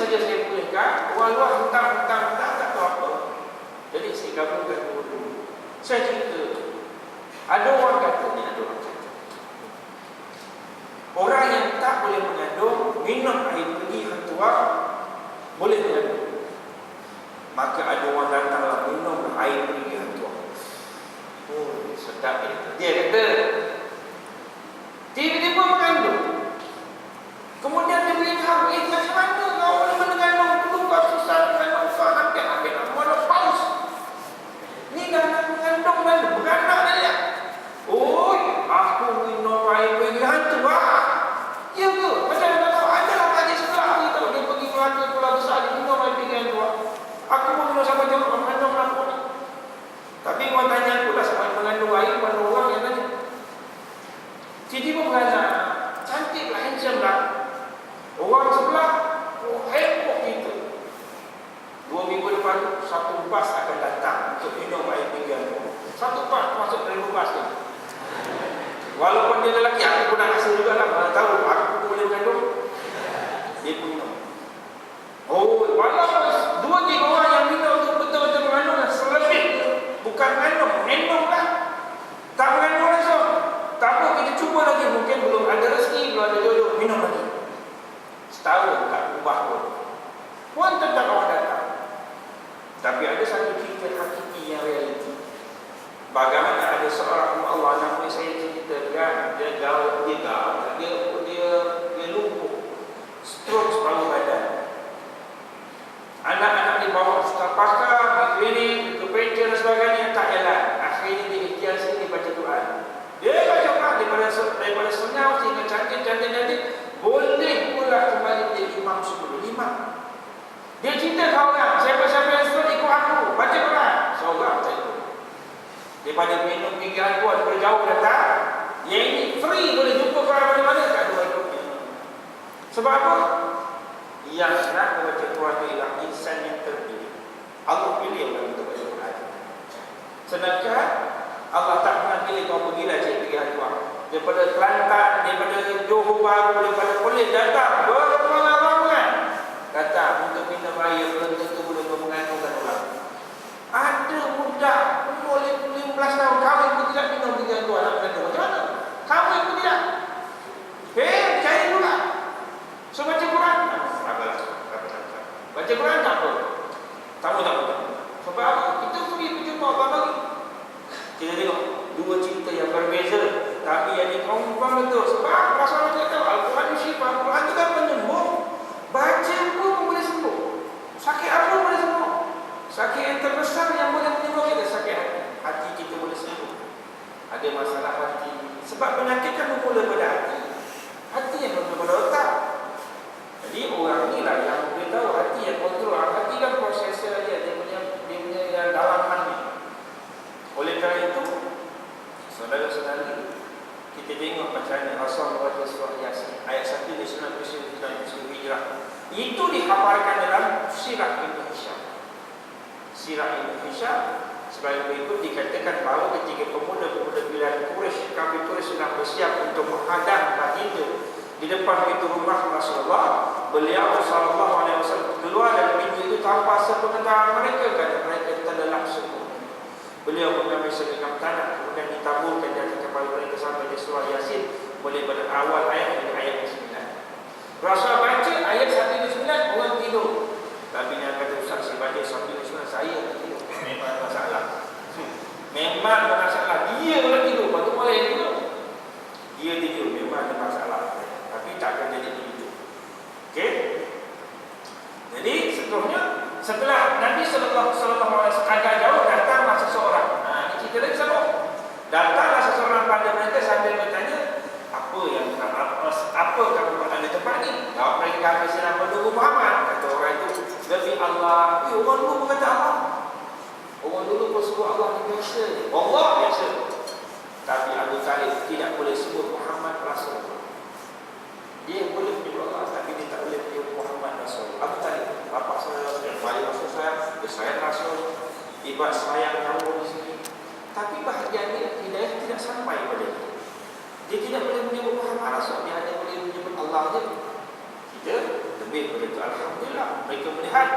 saja saya bolehkan, orang luar hentang tak tahu apa. Jadi saya gabungkan dulu. Saya cerita, ada orang kata ni, ada orang kata orang yang tak boleh mengandung, minum air pergi hang tua, boleh mengandung. Maka ada orang datanglah minum air pergi hang tua. Oh, sedap dia kata, tiba-tiba mengandung. Kemudian dia beritahu, macam mana kau boleh mengandung dulu, kau susah mengandung, kau hampir-hampir mana paus. Ni dah nak mengandung dan beranak dah ya. Oh, aku minum air pergi hantu ya ke? Macam mana tahu? Adalah adik sebelah ni tahu, dia pergi Melaka Pulau Besar, dia minum air pergi hantu. Aku pun minum sampai jauh, mengandung aku ni. Tapi orang tanya aku dah sampai mengandung air, mana orang yang tanya. Tiba-tiba beranak, cantik lah, handsome lah. Orang sebelah, heboh kita. 2 minggu depan, satu bas akan datang untuk minum air pinggan. Satu bas masuk dalam bas ni. Walaupun dia lelaki, aku pun nak rasa juga lah. Mana tahu, aku pun boleh mengandung. Dia pun minum. Oh, walaupun 2-3 orang yang minum tu betul-betul mengandung lah. Selebih, bukan mengandung, minum lah. Tak mengandung langsung. Tak apa, kita cuba lagi. Mungkin belum ada rezeki, belum ada jodoh, minum lagi. Setahun tak ubah pun tetap orang datang. Tapi ada satu cerita hakiki yang realiti. Bagaimana ada seorang Allah, nama saya cerita kan, dia lumpuh, stroke separuh badan. Anak-anak dibawa setelah pakar, di klinik, ke pencet dan sebagainya, tak jalan. Akhirnya dia ikhtiar sini baca doa. Dia baca doa daripada senyap sehingga cantik. Boleh pula kembali menjadi imam sebelum imam. Dia cerita kau orang, siapa-siapa yang suka ikut aku, baca Quran. Seorang tak ikut. Daripada minum pinggan aku, daripada jauh datang. Yang ini free, boleh jumpa Quran mana-mana, tak ada orang ikut. Sebab apa? Yang nak membaca Quran itu ialah insan yang terpilih. Allah pilih orang untuk baca Quran. Sedangkan Allah tak pernah pilih kau pergilah cik pergi Hatuah. Daripada Kelantan, daripada Johor Bahru, daripada Perlis datang beramai-ramai datang untuk minum air, belum tentu boleh mengandungkan orang. Ada budak umur 15 tahun kahwin pun tidak minum 3 tu anak mengandung. Macam mana? Kahwin pun tidak. Cari pula. So baca Quran, baca Quran tak apa. Tak apa. Sebab apa? Kita pergi berjumpa apa lagi? Kita tengok 2 cerita yang berbeza, tapi yang ini confirm betul. Sebab masalah kita tahu Al-Quran itu syifa, Al-Quran itu kan penyembuh. Baca pun boleh sembuh. Sakit apa boleh sembuh? Sakit yang terbesar yang boleh menyembuh kita, sakit hati. Hati kita boleh sembuh. Ada masalah hati. Sebab penyakit kan bermula pada hati. Hati yang bermula pada otak. Jadi orang inilah yang boleh tahu hati yang kontrol. Hati kan prosesor aja, dia punya yang dalaman ni. Oleh kerana itu, saudara-saudari, kita tengok macam mana Rasulullah baca surah Yasin ayat 1 di surah Hijrah. Itu dikhabarkan dalam Sirah Ibn Hisham. Sirah Ibn Hisham sebagai berikut dikatakan bahawa ketika pemuda-pemuda pilihan Quraisy, kafir Quraisy sedang bersiap untuk menghadang baginda di depan pintu rumah Rasulullah, beliau sallallahu alaihi wasallam keluar dari pintu itu tanpa sepengetahuan mereka, kerana mereka terlelap semua. Beliau mengambil segenggam tanah, kemudian ditaburkan di atas kepala mereka sampai di surah Yasin, mulai pada awal ayat hingga ayat 9. Rasul baca ayat 1-9, orang tidur. Tapi yang kata Ustaz, saya baca 1-9, saya tidur. Memang masalah. Memang masalah. Dia orang tidur, lepas tu malah yang tidur. Dia tidur, memang ada masalah. Tapi takkan jadi tidur. Okey? Jadi seterusnya, setelah Nabi sallallahu alaihi wasallam agak jauh, datanglah seseorang. Ini cerita lagi sama. Datanglah seseorang pada mereka sambil bertanya, apa kamu berada di tempat ni? Jawab mereka, kami sedang menunggu Muhammad. Kata orang itu, demi Allah. Orang dulu berkata Allah. Orang dulu pun sebut Allah ni biasa. Allah biasa. Tapi Abu Talib tidak boleh sebut Muhammad Rasul. Dia boleh menyebut Allah, tapi dia tak boleh menyebut Muhammad Rasul. Abu Talib, bapa saya, wali Rasul saya Rasul, ibadah sayang kamu di sini. Tapi bahagiannya tidak sampai pada dia. Dia tidak boleh menyebut Muhammad Rasul, dia hanya boleh menyebut Allah saja. Kita lebih pada itu, alhamdulillah. Mereka melihat,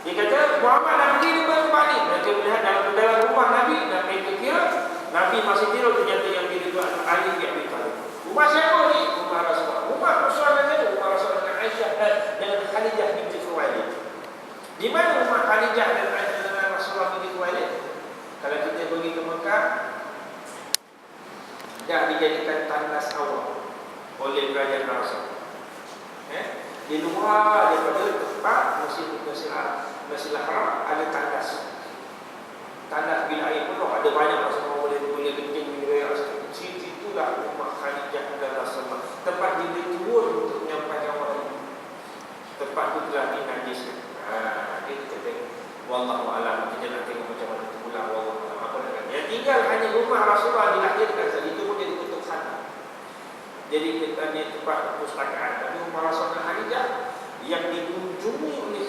dia kata Muhammad nak pergi dia kembali. Mereka melihat dalam rumah Nabi dan mereka kira Nabi masih tidur, ternyata yang tidur itu Ali bin Abi Thalib. Rumah siapa ni? Rumah Rasulullah. Rumah persoalan itu rumah Rasulullah dengan Aisyah dengan Khadijah binti Khuwailid. Di mana rumah Khadijah dan Aisyah dengan Rasulullah binti Khuwailid? Kalau kita pergi ke Mekah, dah dijadikan tandas awal oleh kerajaan Rasul. Di luar daripada tempat Masjidil Haram ada tandas. Tandas bila air penuh ada banyak Rasulullah boleh kencing minum air. Situlah rumah Khadijah dan Rasulullah. Tempat dia turun untuk menyampaikan wahyu. Tempat itu telah dinajiskan. Dia kata, wallahu a'lam. Kita nak tengok macam mana tu pula. Wallahu a'lam. Apa nak kata? Yang tinggal hanya rumah Rasulullah dilahirkan saja. Itu pun jadi tutup sana. Jadi kita ni tempat perpustakaan. Tapi rumah Rasulullah Khadijah yang dikunjungi oleh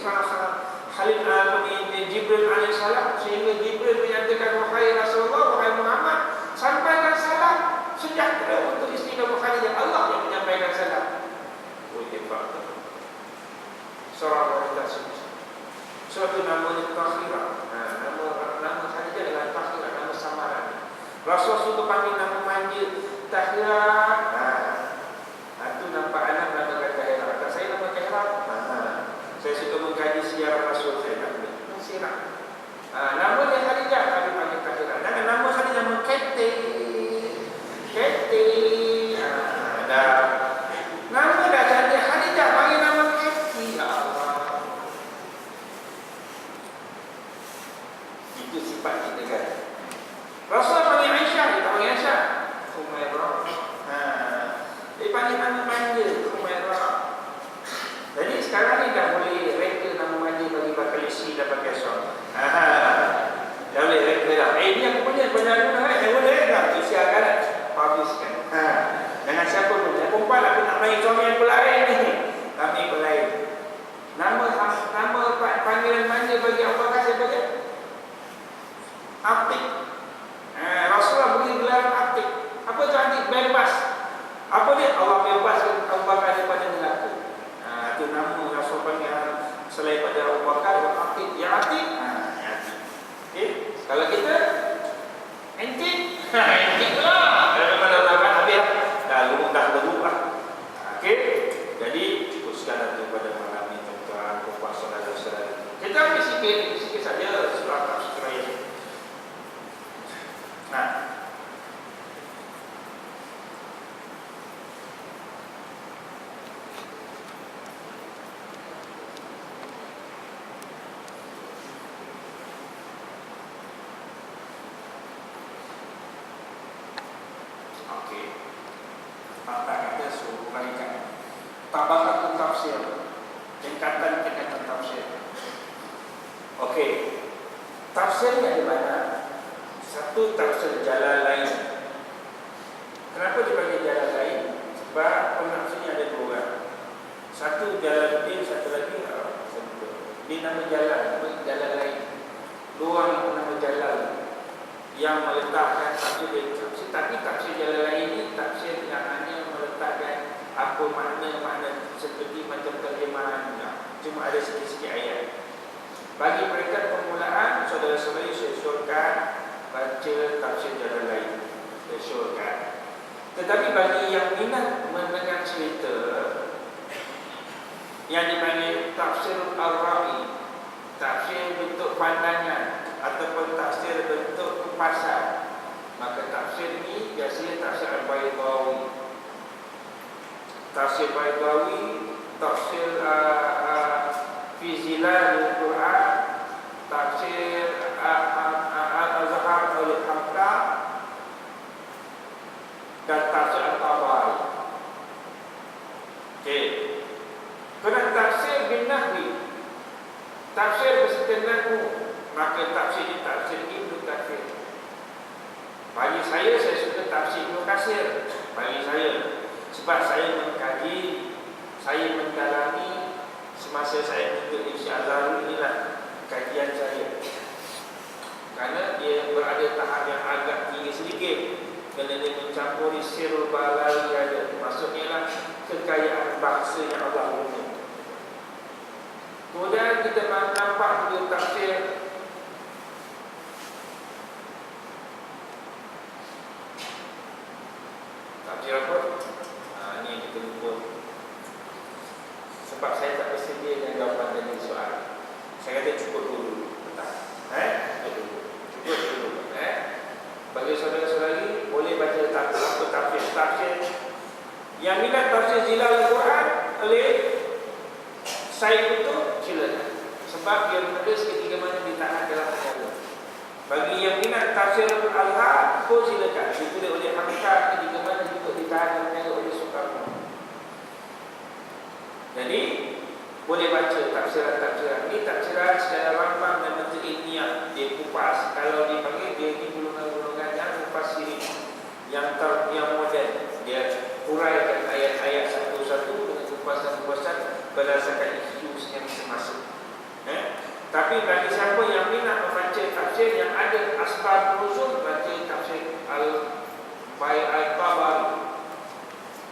Jibril alaihissalam, sehingga Jibril menyatakan, wahai Rasulullah, wahai Muhammad, sampaikan salam sejahtera untuk isteri kamu Khadijah. Allah yang menyampaikan salam. Seorang wanita suci. Suatu namanya Takhirah. Nama Khadijah adalah Takhirah, nama samaran. Rasul suka panggil nama manja Takhirah. Itu nampak anak nama Takhirah. Kata saya nama Takhirah. Saya suka mengkaji sejarah Rasul, saya tak boleh sirah. Nama dia Khadijah, kami panggil Takhirah. Dan nama Khadijah nama Kete. Nama dah jadi Khadijah, panggil nama Kete. Ya Allah. Itu sifat kita kan. Rasul panggil Aisyah, dia panggil Aisyah Humairah. Dia panggil nama manja Humairah. Jadi sekarang ni dah boleh reka nama manja bagi bakal isi dan bakal suam. Dah boleh reka dah. Ini aku punya dulu dah boleh dah. Isi akan publishkan. Dengan siapa pun. Saya perempuan aku nak main suami yang lain ni. Kami yang lain. Nama panggilan manja bagi Abu Bakar siapa dia? Atik. Rasulullah beri gelar Atik. Apa tu Atik? Bebas. Apa dia? Allah bebaskan Abu Bakar daripada neraka. Itu nama Rasul panggil selain pada Abu Bakar, Atik. Ya Atik. Ya Atik. Okay. Kalau kita Entik. Entik lah. Kalau pada zaman habis dah lumut lah. Okey. Jadi teruskan itu pada malam ini tuan-tuan, puan saudara-saudara. Kita ambil sikit saja surah Tafsir ini. Tabaqatut tafsir, tingkatan tafsir. Okey. Tafsirnya di mana? Satu tafsir Jalalain. Kenapa dipanggil Jalalain? Sebab penafsirnya ada dua orang. Satu Jalaluddin, satu lagi dia nama Jalalain. Dua orang nama Jalal yang meletakkan tafsir. Tapi tafsir Jalalain ini tafsir yang hanya meletakkan apa makna seperti macam terjemahan, cuma ada sikit-sikit ayat. Bagi mereka permulaan, saudara-saudari saya syorkan baca tafsir Jalalain, saya syorkan. Tetapi bagi yang minat mendengar cerita yang dipanggil tafsir Al-Ra'i, tafsir bentuk pandangan ataupun tafsir bentuk kupasan, maka tafsir ini biasanya tafsir Al-Baydawi. Tafsir Baydawi, tafsir fi Zilalil Quran, tafsir Al-Azhar oleh Hamka, dan tafsir Al-Tabari. Okey. Kerana tafsir bin Nahwi, tafsir beserta Nahwu, maka tafsir ini tafsir Ibnu Katsir. Bagi saya suka tafsir Ibnu Katsir. Bagi saya, sebab saya mengkaji, saya mendalami semasa saya menuntut Al-Azhar, inilah kajian saya. Kerana dia berada tahap yang agak tinggi sedikit, kerana dia mencampuri sirul balawi ada. Maksudnya lah kekayaan bangsa yang Allah punya. Kemudian kita nampak video tafsir apa? Ini kita lupa. Sebab saya tak bersedia dengan jawapan dari soal. Saya kata cukup dulu. Cukup dulu. Bagi saudara-saudari, boleh baca tafsir yang minat tafsir Zilalul Quran oleh Said Qutb, silakan. Sebab dia menulis ketika mana dia tak nak dalam agama. Bagi yang minat tafsir Al-Ha pun silakan. Ditulis oleh Hamzah ketika mana juga ditahan oleh Soekarno. Jadi boleh baca tafsiran-tafsiran. Ini tafsiran secara rambang dan bentuk ilmiah. Dia kupas. Kalau dipanggil dia ini golongan-golongan yang mufassirin, yang moden. Dia huraikan ayat-ayat satu-satu dengan kupasan-kupasan berdasarkan isu yang masing-masing. Tapi bagi siapa yang minat membaca tafsir yang ada asbab nuzul, baca tafsir Al-Tabari.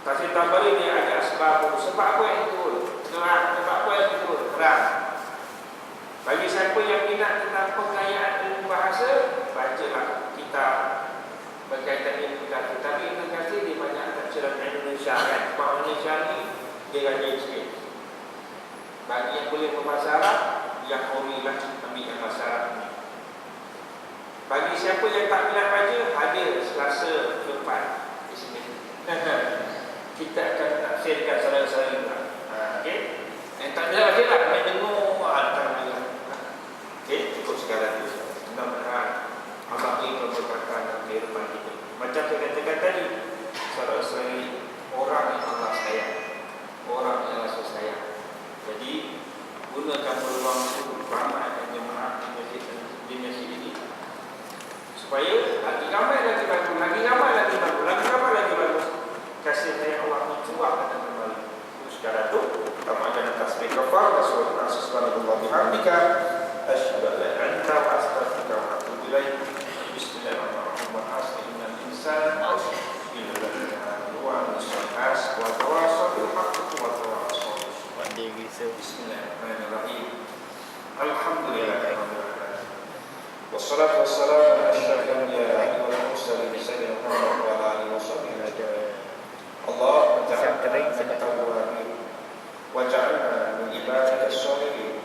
Tafsir Tabari ni ada asbab. Sebab apa yang turun? Sebab apa yang turun? Perang. Bagi siapa yang minat tentang pengayaan ilmu bahasa, bacalah kitab berkaitan ilmu tafsir. Tapi ilmu tafsir dia banyak tafsiran Indonesia kan. Sebab Indonesia ni dia rajin sikit. Bagi yang boleh berbahasa Arab, yang horilah ambil yang bahasa Arab ni. Bagi siapa yang tak minat baca, hadir Selasa depan di sini. Kita akan tafsirkan saudara-saudari pula. Okey. Yang tak minat baca lah, main dengar alhamdulillah. Okey, cukup sekarang itu. Mudah-mudahan Allah ini memberkatkan dalam kehidupan kita. Macam saya katakan tadi, saudara-saudari, orang yang Allah sayang, orang yang Rasul sayang. Jadi gunakan peluang itu ramaikan jemaah di masjid ini supaya lagi ramai lagi bagus, lagi ramai lagi bagus, lagi ramai lagi bagus. Kasih sayang Allah mencuahkan dan kembali. Sekarang itu kita akan tasbih kafar wa subhanallah bihamdika asyhadu an la ilaha illa anta astaghfiruka wa atubu ilaik. Bismillahirrahmanirrahim. Innal insana illa wa wa tawassaw bil haqqi wa tawassaw. Bismillahirrahmanirrahim. Alhamdulillahirabbil alamin. Wassalatu wassalamu ala asyrafil anbiya'i wal mursalin sayyidina Muhammad wa ala alihi washabbihi ajma'in. Allah menjadikan waja'alna min ibadika as-salihin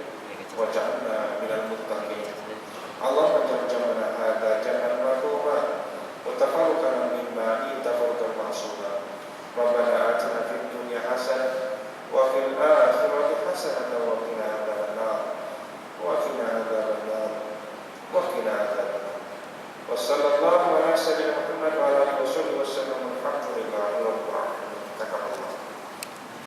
waja'alna minal muttaqin. Allah menjadikan hadza jam'an marhuma wa tafarruqan mimma tafarruqan ma'suma. Rabbana atina fid dunya hasanah wa fil akhirati hasanatan wa qina adzabannar wa qina adzabannar wa qina adzabannar. Wassallallahu ala sayyidina Muhammad wa ala alihi wasallam.